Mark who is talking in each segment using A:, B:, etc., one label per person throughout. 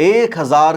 A: 1,000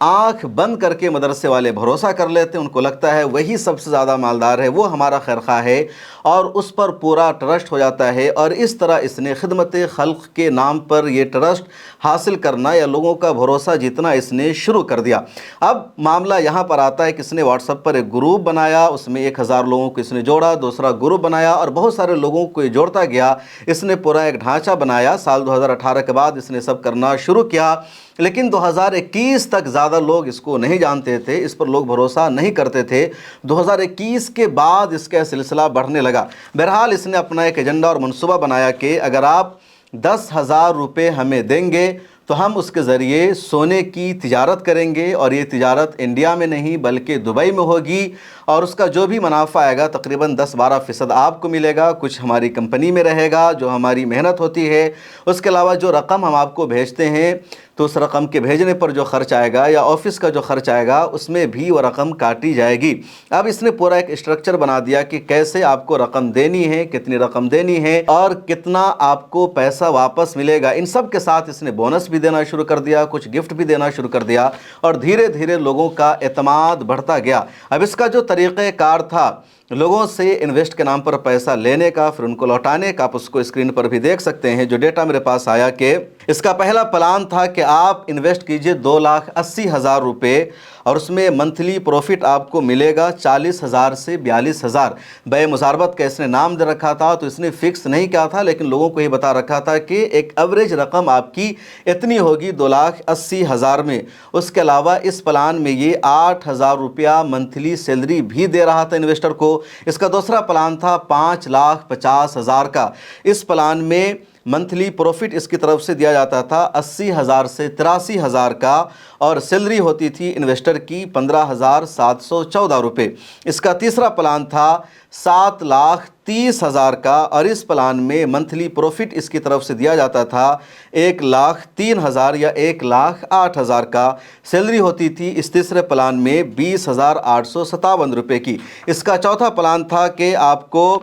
A: آنکھ بند کر کے مدرسے والے بھروسہ کر لیتے ہیں، ان کو لگتا ہے وہی سب سے زیادہ مالدار ہے، وہ ہمارا خیرخواہ ہے، اور اس پر پورا ٹرسٹ ہو جاتا ہے، اور اس طرح اس نے خدمت خلق کے نام پر یہ ٹرسٹ حاصل کرنا یا لوگوں کا بھروسہ جیتنا اس نے شروع کر دیا۔ اب معاملہ یہاں پر آتا ہے کہ اس نے واٹس ایپ پر ایک گروپ بنایا، اس میں 1000 لوگوں کو اس نے جوڑا، دوسرا گروپ بنایا اور بہت سارے لوگوں کو یہ جوڑتا گیا۔ اس نے پورا ایک ڈھانچہ بنایا۔ سال 2018 کے بعد اس نے سب کرنا شروع کیا، لیکن 2021 تک زیادہ لوگ اس کو نہیں جانتے تھے، اس پر لوگ بھروسہ نہیں کرتے تھے۔ 2021 کے بعد اس کا سلسلہ بڑھنے لگا۔ بہرحال اس نے اپنا ایک ایجنڈا اور منصوبہ بنایا کہ اگر آپ 10,000 روپے ہمیں دیں گے تو ہم اس کے ذریعے سونے کی تجارت کریں گے، اور یہ تجارت انڈیا میں نہیں بلکہ دبئی میں ہوگی، اور اس کا جو بھی منافع آئے گا تقریباً 10-12% آپ کو ملے گا، کچھ ہماری کمپنی میں رہے گا جو ہماری محنت ہوتی ہے۔ اس کے علاوہ جو رقم ہم آپ کو بھیجتے ہیں تو اس رقم کے بھیجنے پر جو خرچ آئے گا یا آفس کا جو خرچ آئے گا اس میں بھی وہ رقم کاٹی جائے گی۔ اب اس نے پورا ایک اسٹرکچر بنا دیا کہ کیسے آپ کو رقم دینی ہے، کتنی رقم دینی ہے، اور کتنا آپ کو پیسہ واپس ملے گا۔ ان سب کے ساتھ اس نے بونس بھی دینا شروع کر دیا، کچھ گفٹ بھی دینا شروع کر دیا، اور دھیرے دھیرے لوگوں کا اعتماد بڑھتا گیا۔ اب اس کا جو طریقہ کار تھا لوگوں سے انویسٹ کے نام پر پیسہ لینے کا پھر ان کو لوٹانے کا، آپ اس کو اسکرین پر بھی دیکھ سکتے ہیں جو ڈیٹا میرے پاس آیا، کہ اس کا پہلا پلان تھا کہ آپ انویسٹ کیجئے 2,80,000 روپے، اور اس میں منتھلی پروفٹ آپ کو ملے گا 40,000 سے 42,000۔ بے مضاربت کا اس نے نام دے رکھا تھا، تو اس نے فکس نہیں کیا تھا لیکن لوگوں کو یہ بتا رکھا تھا کہ ایک ایوریج رقم آپ کی اتنی ہوگی 2,80,000 میں۔ اس کے علاوہ اس پلان میں یہ 8,000 روپیہ منتھلی سیلری بھی دے رہا تھا انویسٹر کو۔ اس کا دوسرا پلان تھا 5,50,000 کا۔ اس پلان میں منتھلی پروفٹ اس کی طرف سے دیا جاتا تھا 80,000 سے 83,000 کا، اور سیلری ہوتی تھی انویسٹر کی 15,714 روپے۔ اس کا تیسرا پلان تھا 7,30,000 کا، اور اس پلان میں منتھلی پروفٹ اس کی طرف سے دیا جاتا تھا 1,03,000 یا 1,08,000 کا، سیلری ہوتی تھی اس تیسرے پلان میں 20,857 روپے کی۔ اس کا چوتھا پلان تھا کہ آپ کو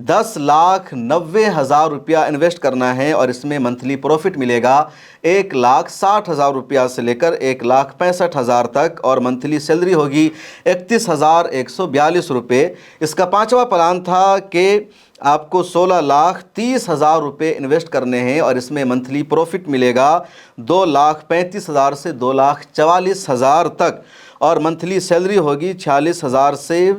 A: 10,90,000 روپیہ انویسٹ کرنا ہے، اور اس میں منتھلی پروفٹ ملے گا 1,60,000 روپیہ سے لے کر 1,65,000 تک، اور منتھلی سیلری ہوگی 31,142 روپے۔ اس کا پانچواں پلان تھا کہ آپ کو 16,30,000 روپے انویسٹ کرنے ہیں، اور اس میں منتھلی پروفٹ ملے گا 2,35,000 سے 2,44,000 تک، اور منتھلی سیلری ہوگی 46,000 سے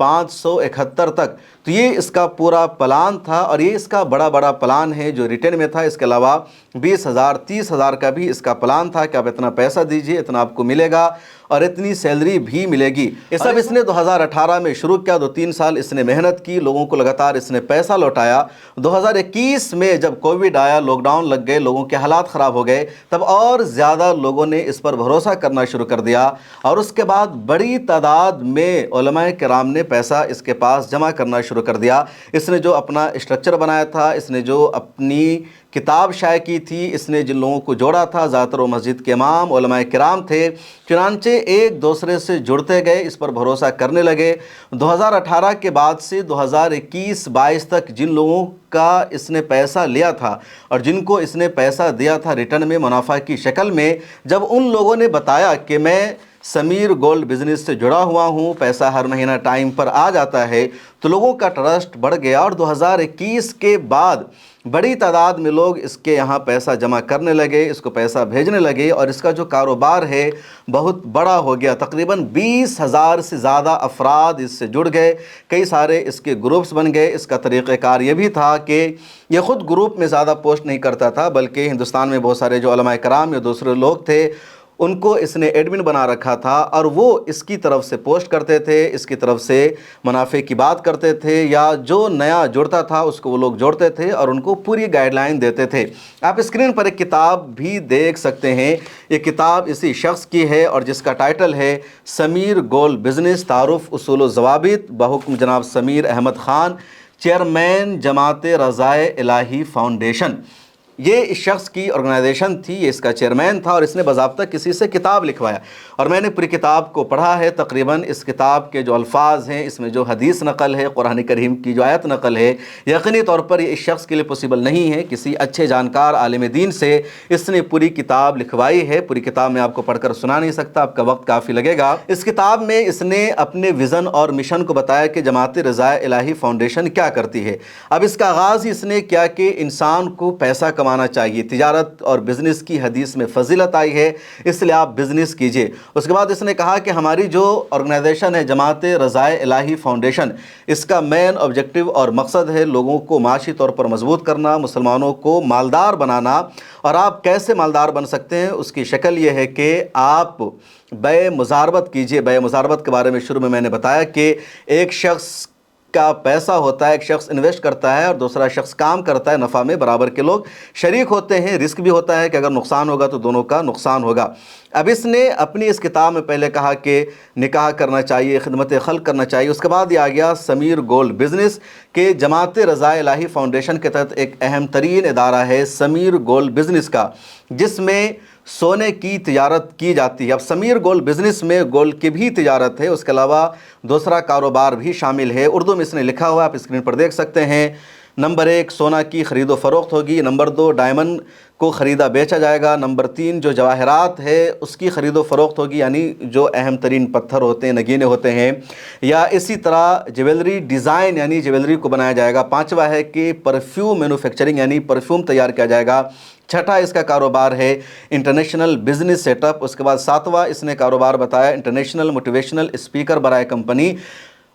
A: 571 تک۔ تو یہ اس کا پورا پلان تھا، اور یہ اس کا بڑا پلان ہے جو ریٹرن میں تھا۔ اس کے علاوہ 20,000 30,000 کا بھی اس کا پلان تھا کہ آپ اتنا پیسہ دیجئے، اتنا آپ کو ملے گا، اور اتنی سیلری بھی ملے گی۔ یہ سب اس نے 2018 میں شروع کیا۔ 2-3 سال اس نے محنت کی، لوگوں کو لگاتار اس نے پیسہ لوٹایا۔ 2021 میں جب کووڈ آیا، لاک ڈاؤن لگ گئے، لوگوں کے حالات خراب ہو گئے، تب اور زیادہ لوگوں نے اس پر بھروسہ کرنا شروع کر دیا، اور اس کے بعد بڑی تعداد میں علماء کرام نے پیسہ اس کے پاس جمع کرنا شروع کر دیا۔ اس نے جو اپنا اسٹرکچر بنایا تھا، اس نے جو اپنی کتاب شائع کی تھی، اس نے جن لوگوں کو جوڑا تھا، زیادہ تر وہ مسجد کے امام علماء کرام تھے، چنانچہ ایک دوسرے سے جڑتے گئے، اس پر بھروسہ کرنے لگے۔ 2018 کے بعد سے 2021-22 تک جن لوگوں کا اس نے پیسہ لیا تھا اور جن کو اس نے پیسہ دیا تھا ریٹرن میں منافع کی شکل میں، جب ان لوگوں نے بتایا کہ میں سمیر گولڈ بزنس سے جڑا ہوا ہوں، پیسہ ہر مہینہ ٹائم پر آ جاتا ہے، تو لوگوں کا ٹرسٹ بڑھ گیا، اور 2021 کے بعد بڑی تعداد میں لوگ اس کے یہاں پیسہ جمع کرنے لگے، اس کو پیسہ بھیجنے لگے، اور اس کا جو کاروبار ہے بہت بڑا ہو گیا۔ تقریباً 20,000 سے زیادہ افراد اس سے جڑ گئے، کئی سارے اس کے گروپس بن گئے۔ اس کا طریقہ کار یہ بھی تھا کہ یہ خود گروپ میں زیادہ پوسٹ نہیں کرتا تھا، بلکہ ہندوستان میں بہت سارے جو علماء کرام یا دوسرے لوگ تھے ان کو اس نے ایڈمن بنا رکھا تھا، اور وہ اس کی طرف سے پوسٹ کرتے تھے، اس کی طرف سے منافع کی بات کرتے تھے، یا جو نیا جڑتا تھا اس کو وہ لوگ جوڑتے تھے اور ان کو پوری گائیڈ لائن دیتے تھے۔ آپ اسکرین پر ایک کتاب بھی دیکھ سکتے ہیں، یہ کتاب اسی شخص کی ہے اور جس کا ٹائٹل ہے سمیر گولڈ بزنس تعارف اصول و ضوابط، بحکم جناب سمیر احمد خان، چیئرمین جماعت رضائے الہی فاؤنڈیشن۔ یہ اس شخص کی آرگنائزیشن تھی، یہ اس کا چیئرمین تھا، اور اس نے باضابطہ کسی سے کتاب لکھوایا، اور میں نے پوری کتاب کو پڑھا ہے۔ تقریباً اس کتاب کے جو الفاظ ہیں، اس میں جو حدیث نقل ہے، قرآن کریم کی جو آیت نقل ہے، یقینی طور پر یہ اس شخص کے لیے پوسیبل نہیں ہے۔ کسی اچھے جانکار عالم دین سے اس نے پوری کتاب لکھوائی ہے۔ پوری کتاب میں آپ کو پڑھ کر سنا نہیں سکتا، آپ کا وقت کافی لگے گا۔ اس کتاب میں اس نے اپنے ویژن اور مشن کو بتایا کہ جماعت رضائے الہی فاؤنڈیشن کیا کرتی ہے۔ اب اس کا آغاز ہی اس نے کیا کہ انسان کو پیسہ کمانا چاہیے، تجارت اور بزنس کی حدیث میں فضیلت آئی ہے، اس لیے آپ بزنس کیجئے۔ اس کے بعد اس نے کہا کہ ہماری جو آرگنائزیشن ہے جماعت رضائے الہی فاؤنڈیشن، اس کا مین آبجیکٹو اور مقصد ہے لوگوں کو معاشی طور پر مضبوط کرنا، مسلمانوں کو مالدار بنانا۔ اور آپ کیسے مالدار بن سکتے ہیں؟ اس کی شکل یہ ہے کہ آپ بیع مضاربت کیجئے۔ بیع مضاربت کے بارے میں شروع میں نے بتایا کہ ایک شخص کا پیسہ ہوتا ہے، ایک شخص انویسٹ کرتا ہے اور دوسرا شخص کام کرتا ہے، نفع میں برابر کے لوگ شریک ہوتے ہیں۔ رسک بھی ہوتا ہے کہ اگر نقصان ہوگا تو دونوں کا نقصان ہوگا۔ اب اس نے اپنی اس کتاب میں پہلے کہا کہ نکاح کرنا چاہیے، خدمت خلق کرنا چاہیے۔ اس کے بعد یہ آ گیا سمیر گولڈ بزنس کہ جماعت رضائے الہی فاؤنڈیشن کے تحت ایک اہم ترین ادارہ ہے سمیر گولڈ بزنس کا، جس میں سونے کی تجارت کی جاتی ہے۔ اب سمیر گولڈ بزنس میں گولڈ کی بھی تجارت ہے، اس کے علاوہ دوسرا کاروبار بھی شامل ہے۔ اردو میں اس نے لکھا ہوا ہے، آپ اسکرین پر دیکھ سکتے ہیں۔ نمبر 1 سونا کی خرید و فروخت ہوگی، نمبر 2 ڈائمنڈ کو خریدا بیچا جائے گا، نمبر 3 جو جواہرات ہے اس کی خرید و فروخت ہوگی، یعنی جو اہم ترین پتھر ہوتے ہیں، نگینے ہوتے ہیں، یا اسی طرح جیولری ڈیزائن یعنی جیولری کو بنایا جائے گا۔ 5واں ہے کہ پرفیوم مینوفیکچرنگ یعنی پرفیوم تیار کیا جائے گا۔ 6واں اس کا کاروبار ہے انٹرنیشنل بزنس سیٹ اپ۔ اس کے بعد 7واں اس نے کاروبار بتایا انٹرنیشنل موٹیویشنل اسپیکر برائے کمپنی،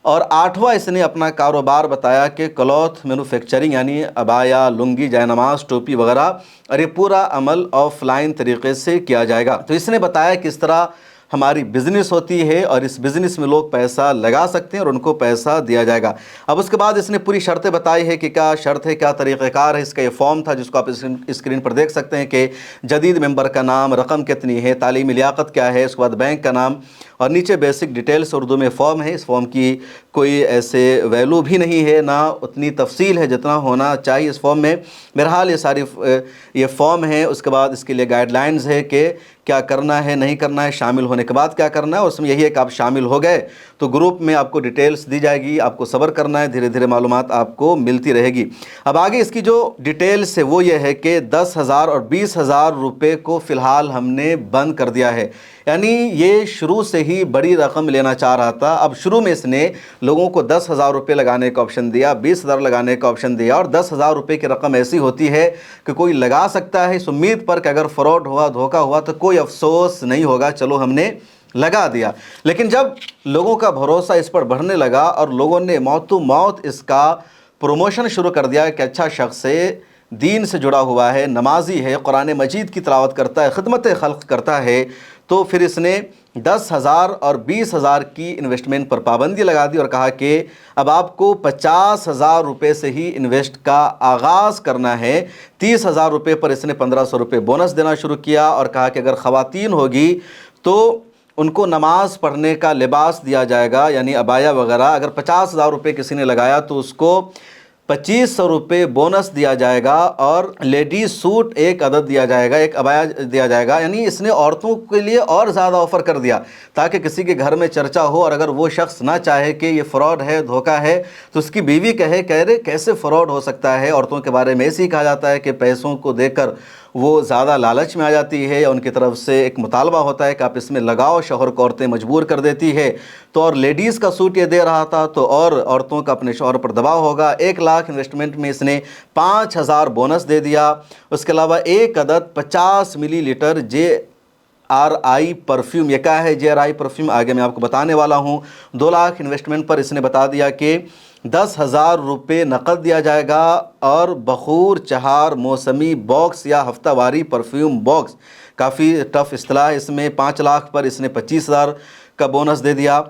A: اور 8واں اس نے اپنا کاروبار بتایا کہ کلوتھ مینوفیکچرنگ یعنی عبایا، لنگی، جائے نماز، ٹوپی وغیرہ، اور یہ پورا عمل آف لائن طریقے سے کیا جائے گا۔ تو اس نے بتایا کس طرح ہماری بزنس ہوتی ہے اور اس بزنس میں لوگ پیسہ لگا سکتے ہیں اور ان کو پیسہ دیا جائے گا۔ اب اس کے بعد اس نے پوری شرطیں بتائی ہے کہ کیا شرط ہے، کیا طریقہ کار ہے۔ اس کا یہ فارم تھا جس کو آپ اسکرین پر دیکھ سکتے ہیں کہ جدید ممبر کا نام، رقم کتنی ہے، تعلیمی لیاقت کیا ہے، اس کے بعد بینک کا نام، اور نیچے بیسک ڈیٹیلز اردو میں فارم ہے۔ اس فارم کی کوئی ایسے ویلو بھی نہیں ہے، نہ اتنی تفصیل ہے جتنا ہونا چاہیے اس فارم میں۔ بہرحال یہ ساری یہ فارم ہے۔ اس کے بعد اس کے لیے گائیڈ لائنز ہے کہ کیا کرنا ہے، نہیں کرنا ہے، شامل ہونے کے بعد کیا کرنا ہے۔ اس میں یہی ہے کہ آپ شامل ہو گئے تو گروپ میں آپ کو ڈیٹیلز دی جائے گی، آپ کو صبر کرنا ہے، دھیرے دھیرے معلومات آپ کو ملتی رہے گی۔ اب آگے اس کی جو ڈیٹیلز ہے وہ یہ ہے کہ 10,000 اور 20,000 روپے کو فی الحال ہم نے بند کر دیا ہے، یعنی یہ شروع سے ہی بڑی رقم لینا چاہ رہا تھا۔ اب شروع میں اس نے لوگوں کو 10,000 روپے لگانے کا آپشن دیا، 20,000 لگانے کا آپشن دیا، اور 10,000 روپے کی رقم ایسی ہوتی ہے کہ کوئی لگا سکتا ہے اس امید پر کہ اگر فراڈ ہوا، دھوکہ ہوا تو کوئی افسوس نہیں ہوگا، چلو ہم نے لگا دیا۔ لیکن جب لوگوں کا بھروسہ اس پر بڑھنے لگا اور لوگوں نے موت اس کا پروموشن شروع کر دیا کہ اچھا شخص ہے، دین سے جڑا ہوا ہے، نمازی ہے، قرآن مجید کی تلاوت کرتا ہے، خدمت خلق کرتا ہے، تو پھر اس نے 10,000 اور 20,000 کی انویسٹمنٹ پر پابندی لگا دی اور کہا کہ اب آپ کو 50,000 روپے سے ہی انویسٹ کا آغاز کرنا ہے۔ 30,000 روپے پر اس نے 1,500 روپے بونس دینا شروع کیا اور کہا کہ اگر خواتین ہوگی تو ان کو نماز پڑھنے کا لباس دیا جائے گا، یعنی عبایا وغیرہ۔ اگر 50,000 روپے کسی نے لگایا تو اس کو 2,500 روپے بونس دیا جائے گا، اور لیڈیز سوٹ ایک عدد دیا جائے گا، ایک عبایا دیا جائے گا۔ یعنی اس نے عورتوں کے لیے اور زیادہ آفر کر دیا تاکہ کسی کے گھر میں چرچا ہو، اور اگر وہ شخص نہ چاہے کہ یہ فراڈ ہے، دھوکہ ہے، تو اس کی بیوی کہے کیسے فراڈ ہو سکتا ہے۔ عورتوں کے بارے میں ایسے ہی کہا جاتا ہے کہ پیسوں کو دے کر وہ زیادہ لالچ میں آ جاتی ہے، یا ان کی طرف سے ایک مطالبہ ہوتا ہے کہ آپ اس میں لگاؤ، شوہر کو عورتیں مجبور کر دیتی ہے۔ تو اور لیڈیز کا سوٹ یہ دے رہا تھا تو اور عورتوں کا اپنے شوہر پر دباؤ ہوگا۔ 1,00,000 انویسٹمنٹ میں اس نے 5,000 بونس دے دیا۔ اس کے علاوہ ایک عدد 50 ملی لیٹر JRI پرفیوم، یہ کیا ہے JRI پرفیوم آگے میں آپ کو بتانے والا ہوں۔ 2,00,000 انویسٹمنٹ پر اس نے بتا دیا کہ 10,000 روپے نقد دیا جائے گا، اور بخور چہار موسمی باکس یا ہفتہ واری پرفیوم باکس، کافی ٹف اصطلاح ہے اس میں۔ 5,00,000 پر اس نے 25,000 کا بونس دے دیا۔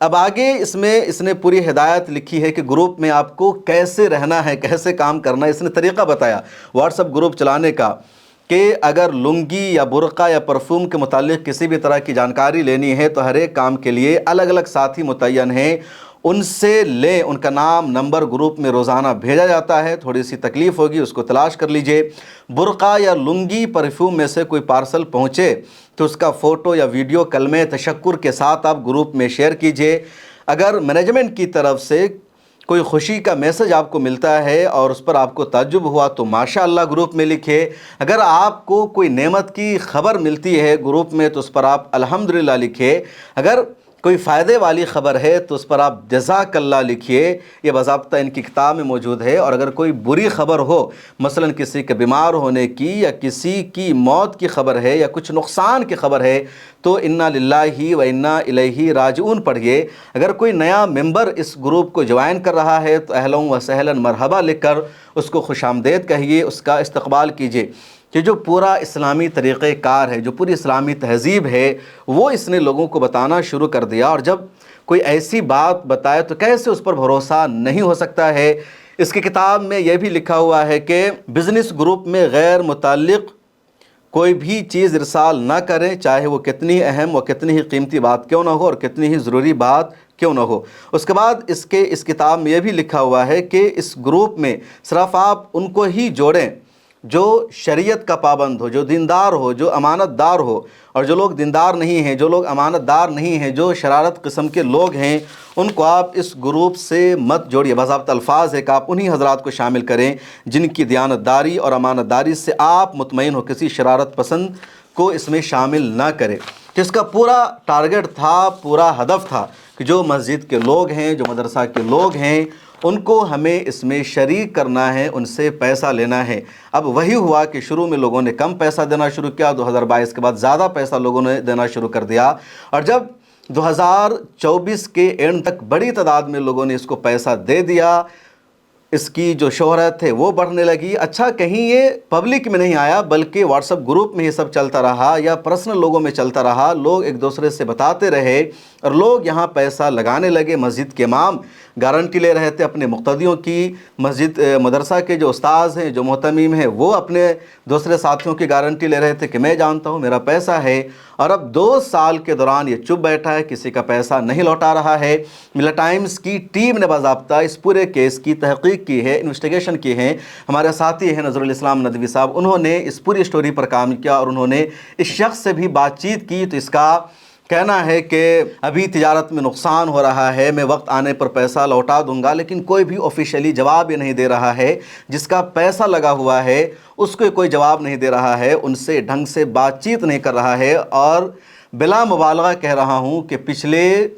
A: اب آگے اس میں اس نے پوری ہدایت لکھی ہے کہ گروپ میں آپ کو کیسے رہنا ہے، کیسے کام کرنا ہے۔ اس نے طریقہ بتایا واٹس ایپ گروپ چلانے کا کہ اگر لنگی یا برقع یا پرفیوم کے متعلق کسی بھی طرح کی جانکاری لینی ہے تو ہر ایک کام کے لیے الگ الگ ساتھی متعین ہیں، ان سے لیں، ان کا نام نمبر گروپ میں روزانہ بھیجا جاتا ہے، تھوڑی سی تکلیف ہوگی اس کو تلاش کر لیجئے۔ برقع یا لنگی پرفیوم میں سے کوئی پارسل پہنچے تو اس کا فوٹو یا ویڈیو کلمہ تشکر کے ساتھ آپ گروپ میں شیئر کیجئے۔ اگر مینجمنٹ کی طرف سے کوئی خوشی کا میسج آپ کو ملتا ہے اور اس پر آپ کو تعجب ہوا تو ماشاءاللہ گروپ میں لکھے۔ اگر آپ کو کوئی نعمت کی خبر ملتی ہے گروپ میں تو اس پر آپ الحمدللہ لکھے۔ اگر کوئی فائدے والی خبر ہے تو اس پر آپ جزاک اللہ لکھیے، یہ باضابطہ ان کی کتاب میں موجود ہے۔ اور اگر کوئی بری خبر ہو، مثلا کسی کے بیمار ہونے کی یا کسی کی موت کی خبر ہے یا کچھ نقصان کی خبر ہے تو انا للہ و انا الیہ راجعون پڑھیے۔ اگر کوئی نیا ممبر اس گروپ کو جوائن کر رہا ہے تو اہلا و سہلا مرحبا لکھ کر اس کو خوش آمدید کہیے، اس کا استقبال کیجیے کہ جو پورا اسلامی طریقہ کار ہے، جو پوری اسلامی تہذیب ہے، وہ اس نے لوگوں کو بتانا شروع کر دیا۔ اور جب کوئی ایسی بات بتائے تو کیسے اس پر بھروسہ نہیں ہو سکتا ہے۔ اس کی کتاب میں یہ بھی لکھا ہوا ہے کہ بزنس گروپ میں غیر متعلق کوئی بھی چیز ارسال نہ کریں، چاہے وہ کتنی اہم و کتنی ہی قیمتی بات کیوں نہ ہو اور کتنی ہی ضروری بات کیوں نہ ہو۔ اس کے بعد اس کتاب میں یہ بھی لکھا ہوا ہے کہ اس گروپ میں صرف آپ ان کو ہی جوڑیں جو شریعت کا پابند ہو، جو دیندار ہو، جو امانت دار ہو۔ اور جو لوگ دیندار نہیں ہیں، جو لوگ امانت دار نہیں ہیں، جو شرارت قسم کے لوگ ہیں، ان کو آپ اس گروپ سے مت جوڑیے۔ باضابطہ الفاظ ہے کہ آپ انہی حضرات کو شامل کریں جن کی دیانت داری اور امانت داری سے آپ مطمئن ہو، کسی شرارت پسند کو اس میں شامل نہ کرے۔ جس کا پورا ٹارگٹ تھا، پورا ہدف تھا کہ جو مسجد کے لوگ ہیں، جو مدرسہ کے لوگ ہیں، ان کو ہمیں اس میں شریک کرنا ہے، ان سے پیسہ لینا ہے۔ اب وہی ہوا کہ شروع میں لوگوں نے کم پیسہ دینا شروع کیا، 2022 کے بعد زیادہ پیسہ لوگوں نے دینا شروع کر دیا، اور جب 2024 کے اینڈ تک بڑی تعداد میں لوگوں نے اس کو پیسہ دے دیا، اس کی جو شہرت ہے وہ بڑھنے لگی۔ اچھا، کہیں یہ پبلک میں نہیں آیا بلکہ واٹس ایپ گروپ میں یہ سب چلتا رہا یا پرسنل لوگوں میں چلتا رہا، لوگ ایک دوسرے سے بتاتے رہے اور لوگ یہاں پیسہ لگانے لگے۔ مسجد کے امام گارنٹی لے رہے تھے اپنے مقتدیوں کی، مسجد مدرسہ کے جو استاذ ہیں، جو محتمیم ہیں، وہ اپنے دوسرے ساتھیوں کی گارنٹی لے رہے تھے کہ میں جانتا ہوں، میرا پیسہ ہے۔ اور اب 2 سال کے دوران یہ چپ بیٹھا ہے، کسی کا پیسہ نہیں لوٹا رہا ہے۔ ملت ٹائمز کی ٹیم نے باضابطہ اس پورے کیس کی تحقیق کی ہے، انویسٹیگیشن کی ہے۔ ہمارے ساتھی ہیں نظر الاسلام ندوی صاحب، انہوں نے اس پوری سٹوری پر کام کیا اور انہوں نے اس شخص سے بھی بات چیت کی، تو اس کا کہنا ہے کہ ابھی تجارت میں نقصان ہو رہا ہے، میں وقت آنے پر پیسہ لوٹا دوں گا، لیکن کوئی بھی آفیشیلی جواب یہ نہیں دے رہا ہے۔ جس کا پیسہ لگا ہوا ہے اس کو کوئی جواب نہیں دے رہا ہے، ان سے ڈھنگ سے بات چیت نہیں کر رہا ہے۔ اور بلا مبالغہ کہہ رہا ہوں کہ پچھلے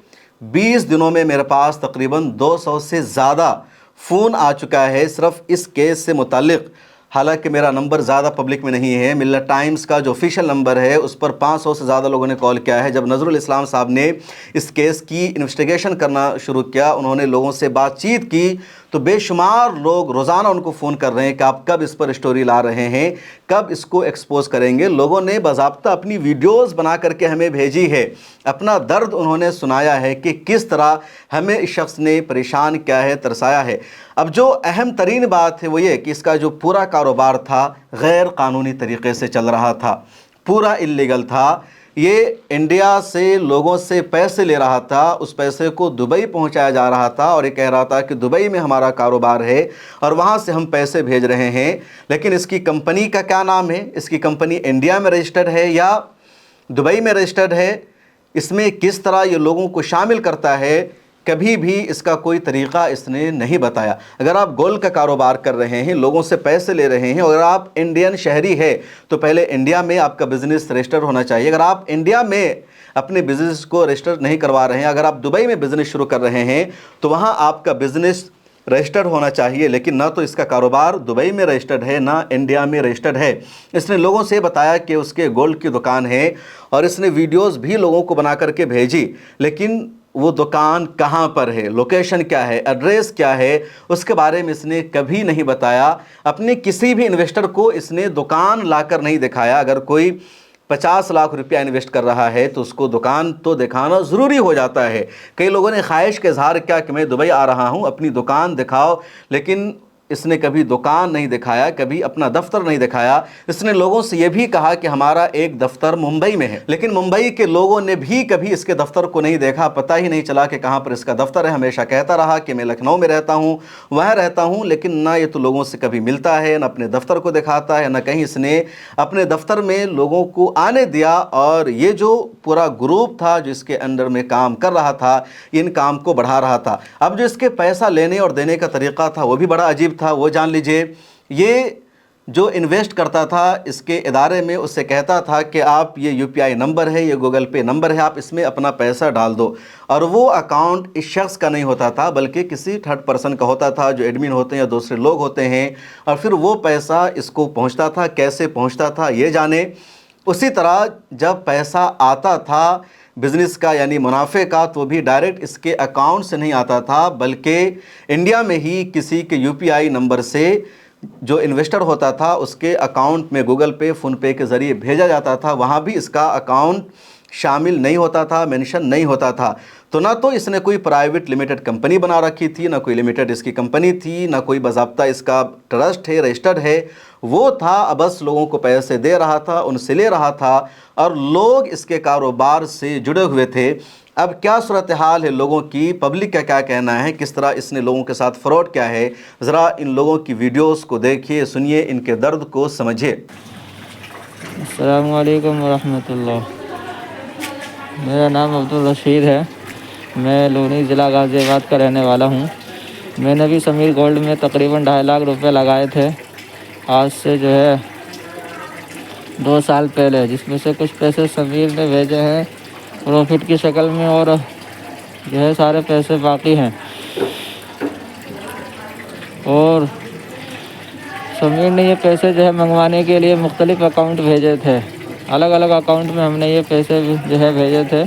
A: 20 دنوں میں میرے پاس تقریباً 200 سے زیادہ فون آ چکا ہے صرف اس کیس سے متعلق۔ حالانکہ میرا نمبر زیادہ پبلک میں نہیں ہے، ملت ٹائمز کا جو آفیشیل نمبر ہے اس پر 500 سے زیادہ لوگوں نے کال کیا ہے۔ جب نظر الاسلام صاحب نے اس کیس کی انویسٹیگیشن کرنا شروع کیا، انہوں نے لوگوں سے بات چیت کی، تو بے شمار لوگ روزانہ ان کو فون کر رہے ہیں کہ آپ کب اس پر اسٹوری لا رہے ہیں، کب اس کو ایکسپوز کریں گے۔ لوگوں نے باضابطہ اپنی ویڈیوز بنا کر کے ہمیں بھیجی ہے، اپنا درد انہوں نے سنایا ہے کہ کس طرح ہمیں اس شخص نے پریشان کیا ہے، ترسایا ہے۔ اب جو اہم ترین بات ہے وہ یہ کہ اس کا جو پورا کاروبار تھا غیر قانونی طریقے سے چل رہا تھا، پورا اللیگل تھا۔ یہ انڈیا سے لوگوں سے پیسے لے رہا تھا، اس پیسے کو دبئی پہنچایا جا رہا تھا اور یہ کہہ رہا تھا کہ دبئی میں ہمارا کاروبار ہے اور وہاں سے ہم پیسے بھیج رہے ہیں۔ لیکن اس کی کمپنی کا کیا نام ہے؟ اس کی کمپنی انڈیا میں رجسٹرڈ ہے یا دبئی میں رجسٹرڈ ہے؟ اس میں کس طرح یہ لوگوں کو شامل کرتا ہے، کبھی بھی اس کا کوئی طریقہ اس نے نہیں بتایا۔ اگر آپ گولڈ کا کاروبار کر رہے ہیں، لوگوں سے پیسے لے رہے ہیں، اگر آپ انڈین شہری ہے تو پہلے انڈیا میں آپ کا بزنس رجسٹر ہونا چاہیے۔ اگر آپ انڈیا میں اپنے بزنس کو رجسٹر نہیں کروا رہے ہیں، اگر آپ دبئی میں بزنس شروع کر رہے ہیں تو وہاں آپ کا بزنس رجسٹرڈ ہونا چاہیے، لیکن نہ تو اس کا کاروبار دبئی میں رجسٹرڈ ہے، نہ انڈیا میں رجسٹرڈ ہے۔ اس نے لوگوں سے بتایا کہ اس کے گولڈ کی دکان ہے اور اس نے ویڈیوز بھی لوگوں کو بنا کر کے بھیجی، لیکن وہ دکان کہاں پر ہے، لوکیشن کیا ہے، ایڈریس کیا ہے، اس کے بارے میں اس نے کبھی نہیں بتایا۔ اپنے کسی بھی انویسٹر کو اس نے دکان لا کر نہیں دکھایا۔ اگر کوئی 50 لاکھ روپیہ انویسٹ کر رہا ہے تو اس کو دکان تو دکھانا ضروری ہو جاتا ہے۔ کئی لوگوں نے خواہش کا اظہار کیا کہ میں دبئی آ رہا ہوں، اپنی دکان دکھاؤ، لیکن اس نے کبھی دکان نہیں دکھایا, کبھی اپنا دفتر نہیں دکھایا. اس نے لوگوں سے یہ بھی کہا کہ ہمارا ایک دفتر ممبئی میں ہے, لیکن ممبئی کے لوگوں نے بھی کبھی اس کے دفتر کو نہیں دیکھا, پتہ ہی نہیں چلا کہ کہاں پر اس کا دفتر ہے. ہمیشہ کہتا رہا کہ میں لکھنؤ میں رہتا ہوں, وہاں رہتا ہوں, لیکن نہ یہ تو لوگوں سے کبھی ملتا ہے, نہ اپنے دفتر کو دکھاتا ہے, نہ کہیں اس نے اپنے دفتر میں لوگوں کو آنے دیا. اور یہ جو پورا گروپ تھا جس کے انڈر میں کام کر رہا تھا, ان کام کو بڑھا رہا تھا. اب جو اس کے پیسہ لینے اور دینے کا طریقہ تھا وہ بھی بڑا عجیب تھا, وہ جان لیجئے. یہ جو انویسٹ کرتا تھا اس کے ادارے میں, اس سے کہتا تھا کہ آپ یہ یو پی آئی نمبر ہے, یہ گوگل پے نمبر ہے, آپ اس میں اپنا پیسہ ڈال دو. اور وہ اکاؤنٹ اس شخص کا نہیں ہوتا تھا بلکہ کسی تھرڈ پرسن کا ہوتا تھا, جو ایڈمن ہوتے ہیں یا دوسرے لوگ ہوتے ہیں. اور پھر وہ پیسہ اس کو پہنچتا تھا, کیسے پہنچتا تھا یہ جانے. اسی طرح جب پیسہ آتا تھا بزنس کا یعنی منافع کا, تو بھی ڈائریکٹ اس کے اکاؤنٹ سے نہیں آتا تھا بلکہ انڈیا میں ہی کسی کے یو پی آئی نمبر سے جو انویسٹر ہوتا تھا اس کے اکاؤنٹ میں گوگل پے, فون پے کے ذریعے بھیجا جاتا تھا. وہاں بھی اس کا اکاؤنٹ شامل نہیں ہوتا تھا, مینشن نہیں ہوتا تھا. تو نہ تو اس نے کوئی پرائیویٹ لمیٹڈ کمپنی بنا رکھی تھی, نہ کوئی لمیٹڈ اس کی کمپنی تھی, نہ کوئی باضابطہ اس کا ٹرسٹ ہے, رجسٹرڈ ہے. وہ تھا بس لوگوں کو پیسے دے رہا تھا, ان سے لے رہا تھا, اور لوگ اس کے کاروبار سے جڑے ہوئے تھے. اب کیا صورتحال ہے لوگوں کی, پبلک کا کیا کہنا ہے, کس طرح اس نے لوگوں کے ساتھ فراڈ کیا ہے, ذرا ان لوگوں کی ویڈیوز کو دیکھیے, سنیے, ان کے درد کو سمجھیے.
B: السلام علیکم ورحمۃ اللہ. میرا نام عبدالرشید ہے, میں لونی ضلع غازی آباد کا رہنے والا ہوں. میں نے بھی سمیر گولڈ میں تقریباً 2.5 لاکھ روپے لگائے تھے آج سے جو ہے 2 سال پہلے, جس میں سے کچھ پیسے سمیر نے بھیجے ہیں پروفٹ کی شکل میں, اور جو ہے سارے پیسے باقی ہیں. اور سمیر نے یہ پیسے جو ہے منگوانے کے لیے مختلف اکاؤنٹ بھیجے تھے, الگ الگ اکاؤنٹ میں ہم نے یہ پیسے جو ہے بھیجے تھے.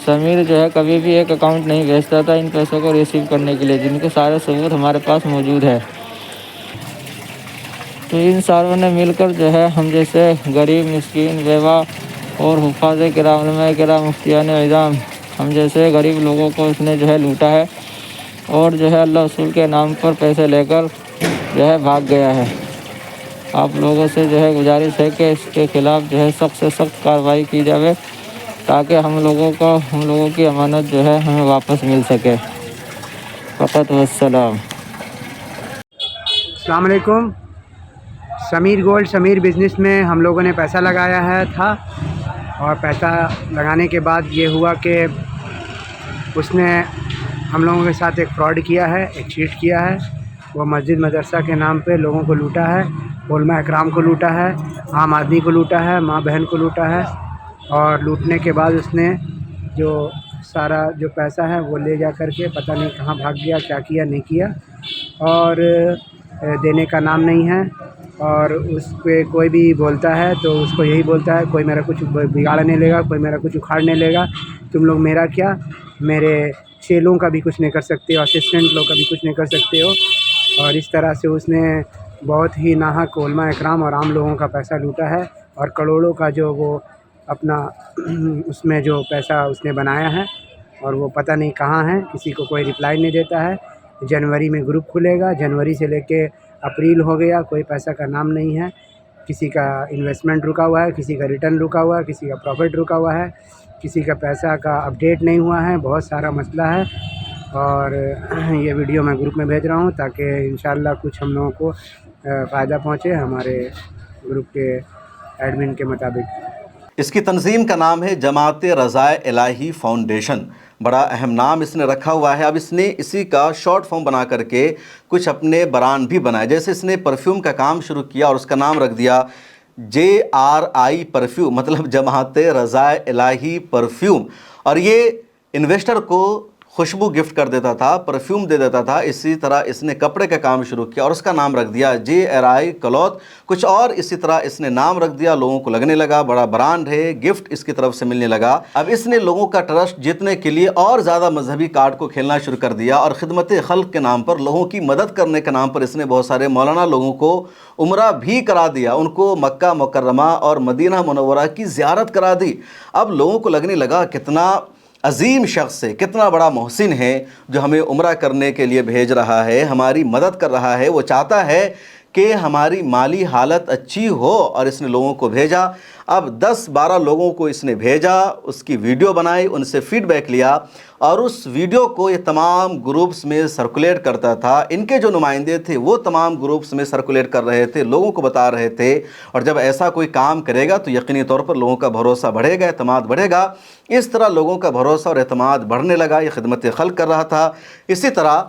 B: سمیر جو ہے کبھی بھی ایک اکاؤنٹ نہیں بھیجتا تھا ان پیسوں کو ریسیو کرنے کے لیے, جن کے سارے ثبوت ہمارے پاس موجود ہے. تو ان ساروں نے مل کر جو ہے ہم جیسے غریب, مسکین, بیوہ اور حفاظ کرام, علماء کرام, مفتیان اعظام, ہم جیسے غریب لوگوں کو اس نے جو ہے لوٹا ہے, اور جو ہے اللہ رسول کے نام پر پیسے لے کر جو ہے بھاگ گیا ہے. آپ لوگوں سے جو ہے گزارش ہے کہ اس کے خلاف جو ہے سخت سے سخت کارروائی کی جائے, تاکہ ہم لوگوں کی امانت جو ہے ہمیں واپس مل سکے. فقط والسلام.
C: السلام علیکم. سمیر گولڈ سمیر بزنس میں ہم لوگوں نے پیسہ لگایا تھا, اور پیسہ لگانے کے بعد یہ ہوا کہ اس نے ہم لوگوں کے ساتھ ایک فراڈ کیا ہے, ایک چیٹ کیا ہے. وہ مسجد مدرسہ کے نام پہ لوگوں کو لوٹا ہے, علماء اکرام کو لوٹا ہے, عام آدمی کو لوٹا ہے, ماں بہن کو لوٹا ہے. اور لوٹنے کے بعد اس نے جو سارا جو پیسہ ہے وہ لے جا کر کے پتہ نہیں کہاں بھاگ گیا, کیا کیا نہیں کیا, اور دینے کا نام نہیں ہے. اور اس پہ کوئی بھی بولتا ہے تو اس کو یہی بولتا ہے, کوئی میرا کچھ بگاڑنے لے گا, کوئی میرا کچھ اکھاڑنے لے گا, تم لوگ میرا کیا, میرے چیلوں کا بھی کچھ نہیں کر سکتے ہو, اسسٹنٹ لوگ کا بھی کچھ نہیں کر سکتے ہو. اور اس طرح سے اس نے بہت ہی ناحق علماء اکرام اور عام لوگوں کا پیسہ لوٹا ہے, اور کروڑوں کا جو وہ اپنا اس میں جو پیسہ اس نے بنایا ہے, اور وہ پتہ نہیں کہاں ہے, کسی کو کوئی رپلائی نہیں دیتا ہے. جنوری میں گروپ کھلے گا, جنوری سے لے کے اپریل ہو گیا, کوئی پیسہ کا نام نہیں ہے. کسی کا انویسٹمنٹ رکا ہوا ہے, کسی کا ریٹرن رکا ہوا ہے, کسی کا پروفٹ رکا ہوا ہے, کسی کا پیسہ کا اپڈیٹ نہیں ہوا ہے. بہت سارا مسئلہ ہے, اور یہ ویڈیو میں گروپ میں بھیج رہا ہوں تاکہ انشاءاللہ کچھ ہم لوگوں کو فائدہ پہنچے ہمارے گروپ کے ایڈمن کے مطابق.
A: اس کی تنظیم کا نام ہے جماعت رضائے الہی فاؤنڈیشن. بڑا اہم نام اس نے رکھا ہوا ہے. اب اس نے اسی کا شارٹ فارم بنا کر کے کچھ اپنے برانڈ بھی بنائے. جیسے اس نے پرفیوم کا کام شروع کیا اور اس کا نام رکھ دیا JRI پرفیوم, مطلب جماعت رضائے الہی پرفیوم. اور یہ انویسٹر کو خوشبو گفٹ کر دیتا تھا, پرفیوم دے دیتا تھا. اسی طرح اس نے کپڑے کا کام شروع کیا اور اس کا نام رکھ دیا JRI کلوتھ. کچھ اور اسی طرح اس نے نام رکھ دیا, لوگوں کو لگنے لگا بڑا برانڈ ہے, گفٹ اس کی طرف سے ملنے لگا. اب اس نے لوگوں کا ٹرسٹ جیتنے کے لیے اور زیادہ مذہبی کارڈ کو کھیلنا شروع کر دیا, اور خدمت خلق کے نام پر, لوگوں کی مدد کرنے کے نام پر اس نے بہت سارے مولانا لوگوں کو عمرہ بھی کرا دیا, ان کو مکہ مکرمہ اور مدینہ منورہ کی زیارت کرا دی. اب لوگوں کو لگنے لگا کتنا عظیم شخص ہے, کتنا بڑا محسن ہے جو ہمیں عمرہ کرنے کے لیے بھیج رہا ہے, ہماری مدد کر رہا ہے. وہ چاہتا ہے کہ ہماری مالی حالت اچھی ہو اور اس نے لوگوں کو بھیجا. اب 10-12 لوگوں کو اس نے بھیجا, اس کی ویڈیو بنائی, ان سے فیڈ بیک لیا اور اس ویڈیو کو یہ تمام گروپس میں سرکولیٹ کرتا تھا. ان کے جو نمائندے تھے وہ تمام گروپس میں سرکولیٹ کر رہے تھے, لوگوں کو بتا رہے تھے. اور جب ایسا کوئی کام کرے گا تو یقینی طور پر لوگوں کا بھروسہ بڑھے گا, اعتماد بڑھے گا. اس طرح لوگوں کا بھروسہ اور اعتماد بڑھنے لگا. یہ خدمت خلق کر رہا تھا. اسی طرح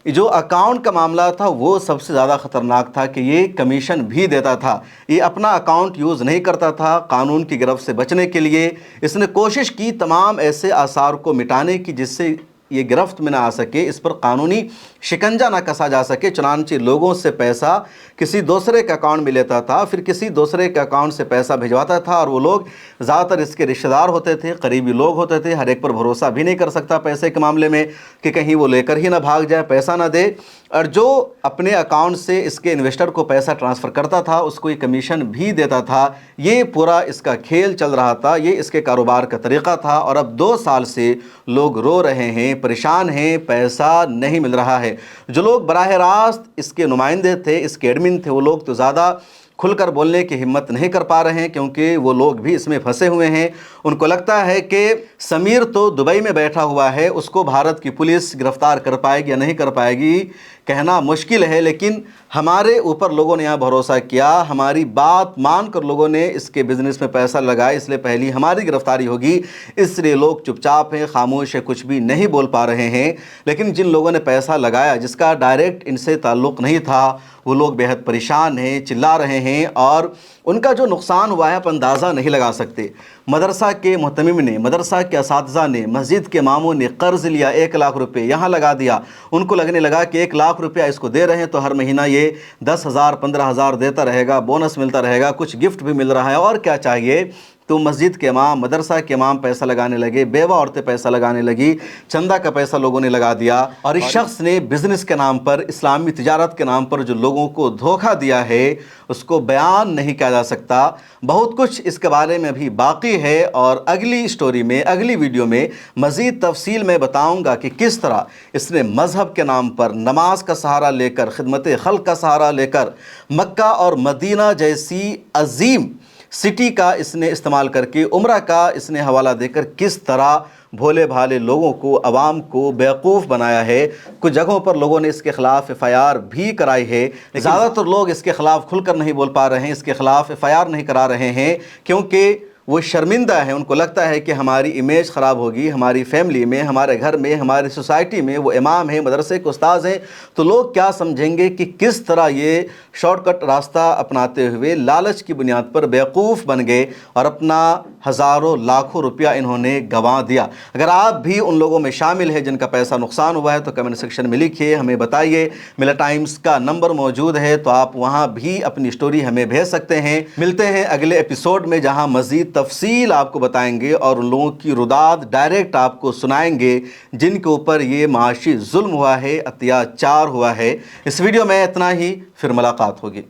A: جو اکاؤنٹ کا معاملہ تھا وہ سب سے زیادہ خطرناک تھا کہ یہ کمیشن بھی دیتا تھا. یہ اپنا اکاؤنٹ یوز نہیں کرتا تھا. قانون کی گرفت سے بچنے کے لیے اس نے کوشش کی تمام ایسے آثار کو مٹانے کی جس سے یہ گرفت میں نہ آ سکے, اس پر قانونی شکنجہ نہ کسا جا سکے. چنانچہ لوگوں سے پیسہ کسی دوسرے کے اکاؤنٹ میں لیتا تھا, پھر کسی دوسرے کے اکاؤنٹ سے پیسہ بھجواتا تھا. اور وہ لوگ زیادہ تر اس کے رشتہ دار ہوتے تھے, قریبی لوگ ہوتے تھے. ہر ایک پر بھروسہ بھی نہیں کر سکتا پیسے کے معاملے میں کہ کہیں وہ لے کر ہی نہ بھاگ جائے, پیسہ نہ دے. اور جو اپنے اکاؤنٹ سے اس کے انویسٹر کو پیسہ ٹرانسفر کرتا تھا اس کو یہ کمیشن بھی دیتا تھا. یہ پورا اس کا کھیل چل رہا تھا, یہ اس کے کاروبار کا طریقہ تھا. اور اب 2 سال سے لوگ رو رہے ہیں, پریشان ہیں, پیسہ نہیں مل رہا ہے. جو لوگ براہ راست اس کے نمائندے تھے, اس کے ایڈمن تھے, وہ لوگ تو زیادہ کھل کر بولنے کی ہمت نہیں کر پا رہے ہیں کیونکہ وہ لوگ بھی اس میں پھنسے ہوئے ہیں. ان کو لگتا ہے کہ سمیر تو دبئی میں بیٹھا ہوا ہے, اس کو بھارت کی پولیس گرفتار کر پائے گی یا نہیں کر پائے گی کہنا مشکل ہے. لیکن ہمارے اوپر لوگوں نے یہاں بھروسہ کیا, ہماری بات مان کر لوگوں نے اس کے بزنس میں پیسہ لگایا, اس لیے پہلی ہماری گرفتاری ہوگی. اس لیے لوگ چپ چاپ ہیں, خاموش ہیں, کچھ بھی نہیں بول پا رہے ہیں. لیکن جن لوگوں نے پیسہ لگایا جس کا ڈائریکٹ ان سے تعلق نہیں تھا وہ لوگ بہت پریشان ہیں, چلا رہے ہیں. اور ان کا جو نقصان ہوا ہے آپ اندازہ نہیں لگا سکتے. مدرسہ کے محتمم نے, مدرسہ کے اساتذہ نے, مسجد کے اماموں نے قرض لیا 1 لاکھ روپے یہاں لگا دیا. ان کو لگنے لگا کہ 1 لاکھ روپیہ اس کو دے رہے ہیں تو ہر مہینہ یہ 10,000 15,000 دیتا رہے گا, بونس ملتا رہے گا, کچھ گفٹ بھی مل رہا ہے, اور کیا چاہیے. تو مسجد کے امام, مدرسہ کے امام پیسہ لگانے لگے, بیوہ عورتیں پیسہ لگانے لگی, چندہ کا پیسہ لوگوں نے لگا دیا. اور اس شخص نے بزنس کے نام پر, اسلامی تجارت کے نام پر جو لوگوں کو دھوکہ دیا ہے اس کو بیان نہیں کیا جا سکتا. بہت کچھ اس کے بارے میں ابھی باقی ہے اور اگلی سٹوری میں, اگلی ویڈیو میں مزید تفصیل میں بتاؤں گا کہ کس طرح اس نے مذہب کے نام پر نماز کا سہارا لے کر, خدمت خلق کا سہارا لے کر, مکہ اور مدینہ جیسی عظیم سٹی کا اس نے استعمال کر کے, عمرہ کا اس نے حوالہ دے کر کس طرح بھولے بھالے لوگوں کو, عوام کو بیوقوف بنایا ہے. کچھ جگہوں پر لوگوں نے اس کے خلاف FIR بھی کرائی ہے. زیادہ تر لوگ اس کے خلاف کھل کر نہیں بول پا رہے ہیں, اس کے خلاف FIR نہیں کرا رہے ہیں کیونکہ وہ شرمندہ ہیں. ان کو لگتا ہے کہ ہماری امیج خراب ہوگی, ہماری فیملی میں, ہمارے گھر میں, ہماری سوسائٹی میں وہ امام ہیں, مدرسے کے استاذ ہیں, تو لوگ کیا سمجھیں گے کہ کس طرح یہ شارٹ کٹ راستہ اپناتے ہوئے لالچ کی بنیاد پر بیوقوف بن گئے اور اپنا ہزاروں لاکھوں روپیہ انہوں نے گنوا دیا. اگر آپ بھی ان لوگوں میں شامل ہیں جن کا پیسہ نقصان ہوا ہے تو کمنٹ سیکشن میں لکھیے, ہمیں بتائیے. ملا ٹائمز کا نمبر موجود ہے تو آپ وہاں بھی اپنی سٹوری ہمیں بھیج سکتے ہیں. ملتے ہیں اگلے ایپیسوڈ میں جہاں مزید تفصیل آپ کو بتائیں گے اور ان لوگوں کی رداد ڈائریکٹ آپ کو سنائیں گے جن کے اوپر یہ معاشی ظلم ہوا ہے, اتیاچار ہوا ہے. اس ویڈیو میں اتنا ہی, پھر ملاقات ہوگی.